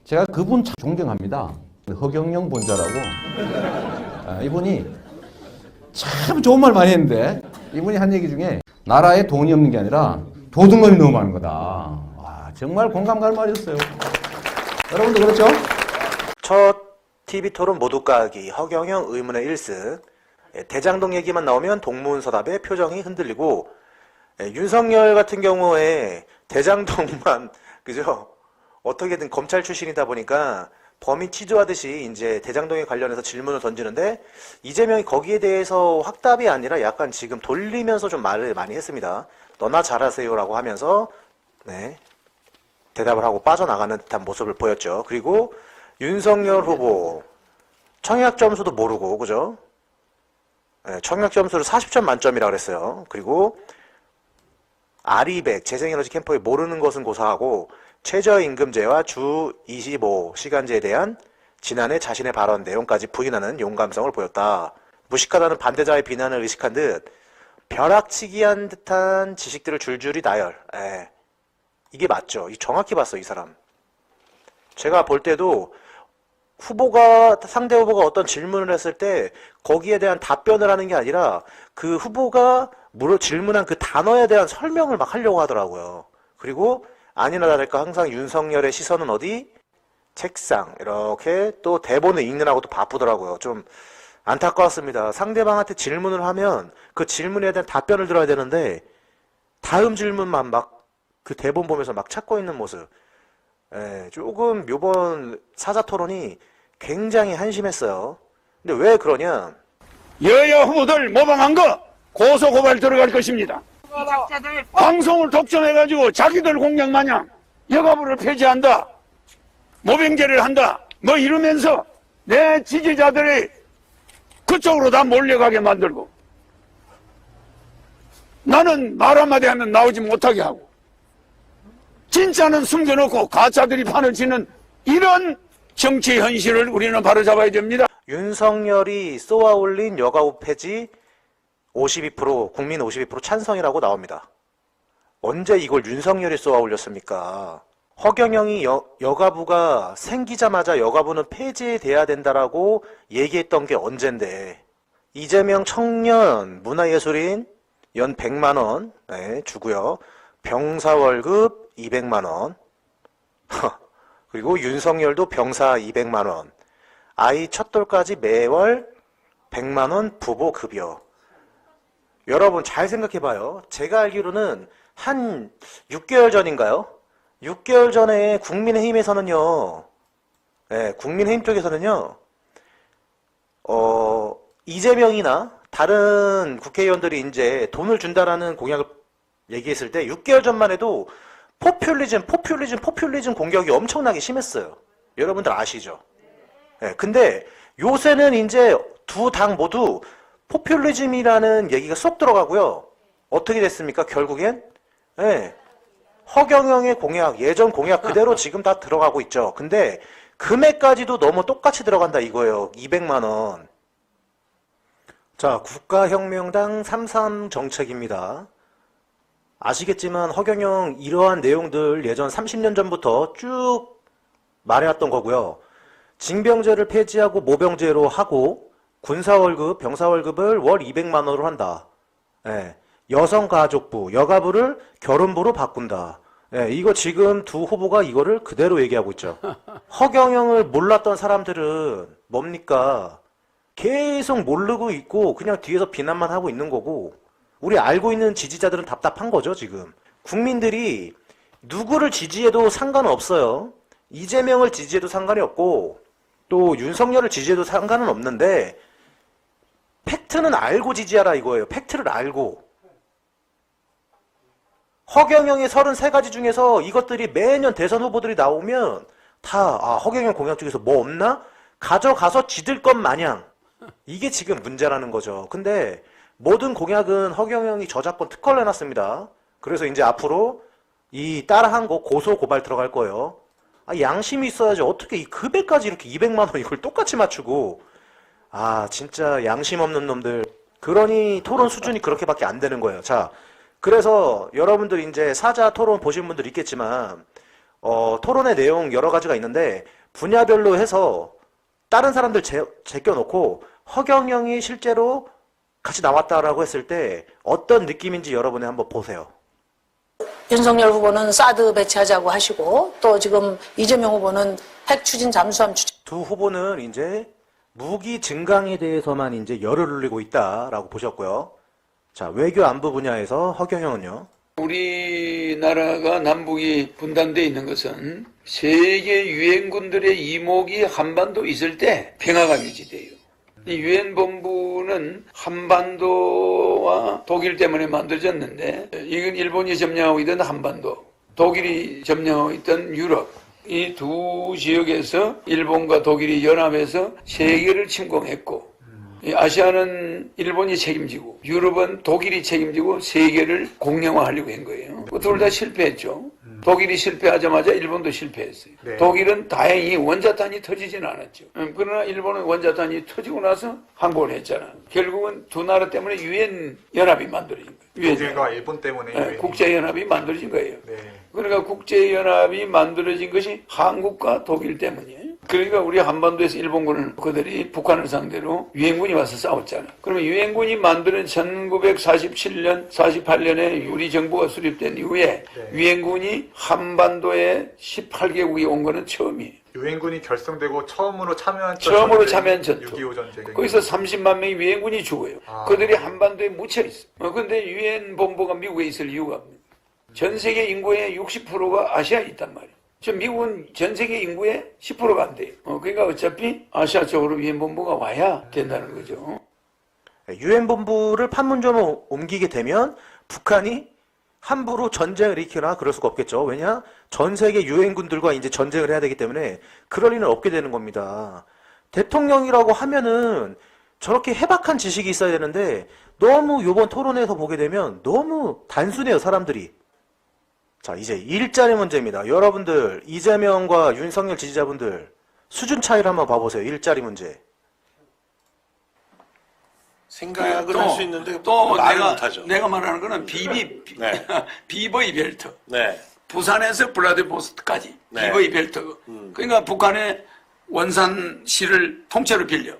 제가 그분 참 존경합니다. 허경영 본자라고. 이분이 참 좋은 말 많이 했는데 이분이 한 얘기 중에 나라에 돈이 없는 게 아니라 도둑놈이 너무 많은 거다. 와, 정말 공감 갈 말이었어요. 여러분도 그렇죠? 첫 TV토론 모두 까기 허경영 의문의 1승. 대장동 얘기만 나오면 동문서답의 표정이 흔들리고, 윤석열 같은 경우에 대장동만 그죠? 어떻게든 검찰 출신이다 보니까 범인 취조하듯이 이제 대장동에 관련해서 질문을 던지는데, 이재명이 거기에 대해서 확답이 아니라 약간 지금 돌리면서 좀 말을 많이 했습니다. 너나 잘하세요라고 하면서 대답을 하고 빠져나가는 듯한 모습을 보였죠. 그리고 윤석열 후보 청약 점수도 모르고, 그죠? 청약 점수를 40점 만점이라고 그랬어요. 그리고 아리백 재생에너지 캠프에 모르는 것은 고사하고, 최저임금제와 주 25시간제에 대한 지난해 자신의 발언 내용까지 부인하는 용감성을 보였다. 무식하다는 반대자의 비난을 의식한 듯 벼락치기한 듯한 지식들을 줄줄이 나열. 이게 맞죠. 정확히 봤어, 이 사람. 제가 볼 때도 상대 후보가 어떤 질문을 했을 때 거기에 대한 답변을 하는 게 아니라 그 후보가 질문한 그 단어에 대한 설명을 막 하려고 하더라고요. 그리고 아니나 다를까 항상 윤석열의 시선은 어디? 책상. 이렇게 또 대본을 읽느라고 또 바쁘더라고요. 좀 안타까웠습니다. 상대방한테 질문을 하면 그 질문에 대한 답변을 들어야 되는데 다음 질문만 막 그 대본 보면서 막 찾고 있는 모습. 조금 요번 사자토론이 굉장히 한심했어요. 근데 왜 그러냐? 여야 후보들 모방한 거 고소고발 들어갈 것입니다. 방송을 독점해가지고 자기들 공약 마냥 여가부를 폐지한다, 모병제를 한다, 뭐 이러면서 내 지지자들이 그쪽으로 다 몰려가게 만들고, 나는 말 한마디 하면 나오지 못하게 하고, 진짜는 숨겨놓고 가짜들이 판을 치는 이런 정치 현실을 우리는 바로잡아야 됩니다. 윤석열이 쏘아올린 여가부 폐지 52%, 국민 52% 찬성이라고 나옵니다. 언제 이걸 윤석열이 쏘아올렸습니까? 허경영이 여가부가 생기자마자 여가부는 폐지돼야 된다라고 얘기했던 게 언젠데, 이재명 청년 문화예술인 연 100만원 주고요. 병사 월급 200만원. 그리고 윤석열도 병사 200만원. 아이 첫돌까지 매월 100만원 부모 급여. 여러분 잘 생각해봐요. 제가 알기로는 한 6개월 전인가요? 6개월 전에 국민의힘에서는요, 국민의힘 쪽에서는요, 이재명이나 다른 국회의원들이 이제 돈을 준다라는 공약을 얘기했을 때 6개월 전만 해도 포퓰리즘 공격이 엄청나게 심했어요. 여러분들 아시죠? 근데 요새는 이제 두 당 모두 포퓰리즘이라는 얘기가 쏙 들어가고요. 어떻게 됐습니까? 결국엔 허경영의 공약, 예전 공약 그대로 지금 다 들어가고 있죠. 근데 금액까지도 너무 똑같이 들어간다 이거예요. 200만원. 자, 국가혁명당 3.3 정책입니다. 아시겠지만 허경영 이러한 내용들 예전 30년 전부터 쭉 말해왔던 거고요. 징병제를 폐지하고 모병제로 하고 군사월급, 병사월급을 월 200만원으로 한다. 여성가족부, 여가부를 결혼부로 바꾼다. 이거 지금 두 후보가 이거를 그대로 얘기하고 있죠. 허경영을 몰랐던 사람들은 뭡니까? 계속 모르고 있고 그냥 뒤에서 비난만 하고 있는 거고, 우리 알고 있는 지지자들은 답답한 거죠, 지금. 국민들이 누구를 지지해도 상관은 없어요. 이재명을 지지해도 상관이 없고, 또 윤석열을 지지해도 상관은 없는데, 팩트는 알고 지지하라 이거예요. 팩트를 알고. 허경영의 33가지 중에서 이것들이 매년 대선 후보들이 나오면 다 허경영 공약 중에서 뭐 없나? 가져가서 지들 것 마냥. 이게 지금 문제라는 거죠. 근데 모든 공약은 허경영이 저작권 특허를 해놨습니다. 그래서 이제 앞으로 이 따라한 거 고소 고발 들어갈 거예요. 양심이 있어야지 어떻게 이 급여까지 이렇게 200만원 이걸 똑같이 맞추고, 진짜 양심 없는 놈들. 그러니 토론 수준이 그렇게밖에 안 되는 거예요. 자, 그래서 여러분들 이제 사자 토론 보신 분들 있겠지만 토론의 내용 여러 가지가 있는데 분야별로 해서 다른 사람들 제껴놓고 허경영이 실제로 같이 나왔다라고 했을 때 어떤 느낌인지 여러분이 한번 보세요. 윤석열 후보는 사드 배치하자고 하시고 또 지금 이재명 후보는 핵 추진 잠수함 추진. 두 후보는 이제 무기 증강에 대해서만 이제 열을 올리고 있다라고 보셨고요. 자, 외교 안보 분야에서 허경영은요. 우리나라가 남북이 분단되어 있는 것은 세계 유엔군들의 이목이 한반도 있을 때 평화가 유지돼요. 이 유엔 본부는 한반도와 독일 때문에 만들어졌는데 이건 일본이 점령하고 있던 한반도, 독일이 점령하고 있던 유럽, 이 두 지역에서 일본과 독일이 연합해서 세계를 침공했고, 이 아시아는 일본이 책임지고 유럽은 독일이 책임지고 세계를 공영화하려고 한 거예요. 둘 다 실패했죠. 독일이 실패하자마자 일본도 실패했어요. 네. 독일은 다행히 원자탄이 터지진 않았죠. 그러나 일본은 원자탄이 터지고 나서 항복을 했잖아. 결국은 두 나라 때문에 유엔 연합이 만들어진 거예요. 독일과 일본 때문에 네, 국제연합이 만들어진 거예요. 네. 그러니까 국제연합이 만들어진 것이 한국과 독일 때문이에요. 그러니까 우리 한반도에서 일본군을 그들이 북한을 상대로 유엔군이 와서 싸웠잖아. 그러면 유엔군이 만드는 1947년, 48년에 우리 정부가 수립된 이후에 네. 유엔군이 한반도에 18개국이 온 거는 처음이에요. 유엔군이 결성되고 처음으로 참여한 전투. 6.25 전쟁. 거기서 30만 명의 유엔군이 죽어요. 아. 그들이 한반도에 묻혀 있어. 그런데 유엔 본부가 미국에 있을 이유가 없는. 전 세계 인구의 60%가 아시아에 있단 말이에요. 지금 미국은 전 세계 인구의 10%가 안 돼요. 그러니까 어차피 아시아 쪽으로 유엔 본부가 와야 된다는 거죠. 유엔 본부를 판문점으로 옮기게 되면 북한이 함부로 전쟁을 일으키거나 그럴 수가 없겠죠. 왜냐? 전 세계 유엔군들과 이제 전쟁을 해야 되기 때문에 그럴 리는 없게 되는 겁니다. 대통령이라고 하면은 저렇게 해박한 지식이 있어야 되는데 너무 이번 토론에서 보게 되면 너무 단순해요, 사람들이. 자, 이제 일자리 문제입니다. 여러분들, 이재명과 윤석열 지지자분들 수준 차이를 한번 봐보세요. 일자리 문제. 생각은 할 수 있는데 또 말을 못하죠. 내가 말하는 거는 네. 비버이 벨트. 네. 부산에서 블라디보스토크까지 네. 비버이 벨트. 그러니까 북한의 원산시를 통째로 빌려.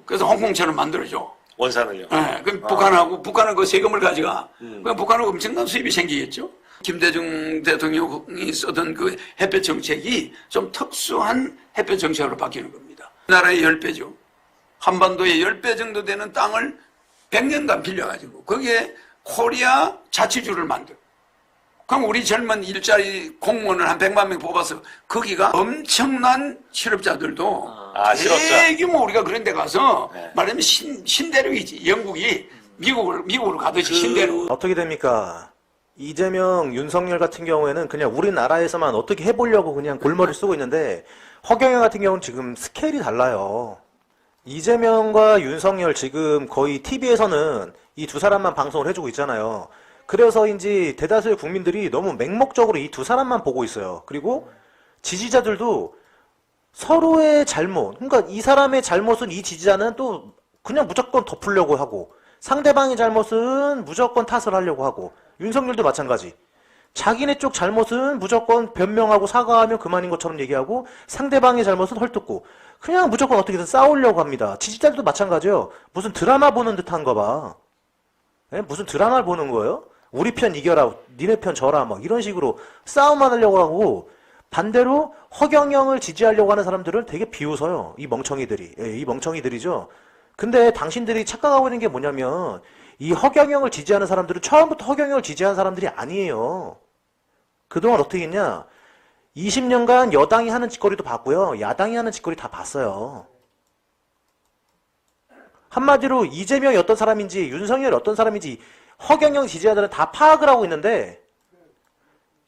그래서 홍콩처럼 만들어줘. 원산을요. 네, 그럼 북한은 그 세금을 가져가. 그럼 북한은 엄청난 수입이 생기겠죠. 김대중 대통령이 쓰던 그 햇볕 정책이 좀 특수한 햇볕 정책으로 바뀌는 겁니다. 나라의 10배죠. 한반도의 10배 정도 되는 땅을 100년간 빌려가지고 거기에 코리아 자치주를 만들어. 그럼 우리 젊은 일자리 공무원을 한 100만 명 뽑아서 거기가 엄청난 실업자들도 실업자. 대규모 우리가 그런 데 가서 네. 말하면 신대륙이지. 영국이 미국으로 가듯이 신대륙. 어떻게 됩니까? 이재명, 윤석열 같은 경우에는 그냥 우리나라에서만 어떻게 해보려고 그냥 골머리를 쓰고 있는데 허경영 같은 경우는 지금 스케일이 달라요. 이재명과 윤석열 지금 거의 TV에서는 이 두 사람만 방송을 해주고 있잖아요. 그래서인지 대다수의 국민들이 너무 맹목적으로 이 두 사람만 보고 있어요. 그리고 지지자들도 서로의 잘못, 그러니까 이 사람의 잘못은 이 지지자는 또 그냥 무조건 덮으려고 하고 상대방의 잘못은 무조건 탓을 하려고 하고 윤석열도 마찬가지. 자기네 쪽 잘못은 무조건 변명하고 사과하면 그만인 것처럼 얘기하고 상대방의 잘못은 헐뜯고 그냥 무조건 어떻게든 싸우려고 합니다. 지지자들도 마찬가지예요. 무슨 드라마 보는 듯한 거 봐. 예? 무슨 드라마를 보는 거예요? 우리 편 이겨라, 니네 편 져라 막 이런 식으로 싸움만 하려고 하고 반대로 허경영을 지지하려고 하는 사람들은 되게 비웃어요. 이 멍청이들이. 예, 이 멍청이들이죠. 근데 당신들이 착각하고 있는 게 뭐냐면 이 허경영을 지지하는 사람들은 처음부터 허경영을 지지하는 사람들이 아니에요. 그동안 어떻게 했냐? 20년간 여당이 하는 짓거리도 봤고요. 야당이 하는 짓거리 다 봤어요. 한마디로 이재명이 어떤 사람인지 윤석열이 어떤 사람인지 허경영 지지자들은 다 파악을 하고 있는데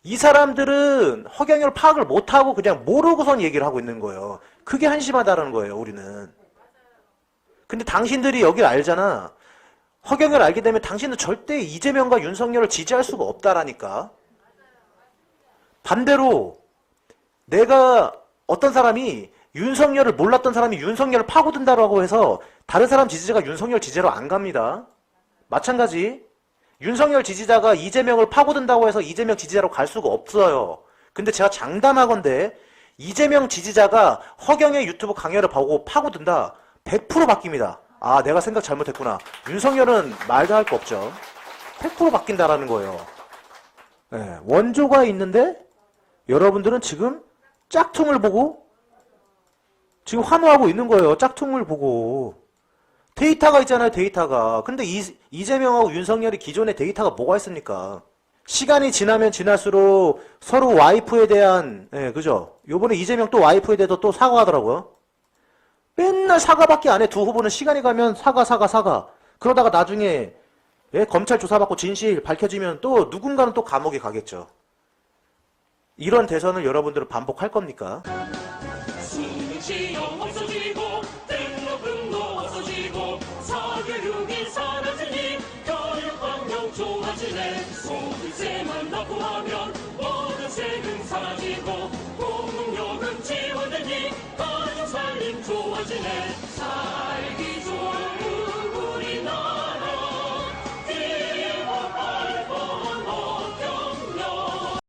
이 사람들은 허경영을 파악을 못하고 그냥 모르고선 얘기를 하고 있는 거예요. 그게 한심하다는 거예요, 우리는. 근데 당신들이 여기를 알잖아. 허경영을 알게 되면 당신은 절대 이재명과 윤석열을 지지할 수가 없다라니까. 반대로 내가 어떤 사람이 윤석열을 몰랐던 사람이 윤석열을 파고든다라고 해서 다른 사람 지지자가 윤석열 지지로 안 갑니다. 마찬가지. 윤석열 지지자가 이재명을 파고든다고 해서 이재명 지지자로 갈 수가 없어요. 근데 제가 장담하건대 이재명 지지자가 허경의 유튜브 강연을 보고 파고든다. 100% 바뀝니다. 아, 내가 생각 잘못했구나. 윤석열은 말도 할 거 없죠. 100% 바뀐다라는 거예요. 네, 원조가 있는데 여러분들은 지금 짝퉁을 보고 지금 환호하고 있는 거예요. 짝퉁을 보고. 데이터가 있잖아요. 데이터가. 근데 이재명하고 윤석열이 기존에 데이터가 뭐가 있습니까? 시간이 지나면 지날수록 서로 와이프에 대한 그죠? 요번에 이재명 또 와이프에 대해서 또 사과하더라고요. 맨날 사과밖에 안 해. 두 후보는 시간이 가면 사과. 그러다가 나중에 검찰 조사받고 진실 밝혀지면 또 누군가는 또 감옥에 가겠죠. 이런 대선을 여러분들은 반복할 겁니까? 수시용 없어지고 등록금도 없어지고 사교육이 사라지니 교육환경 좋아지네. 소득세만 납부하면 모든 세금 사라지고 공공요금 지원되니 가정살림 좋아지네. 살기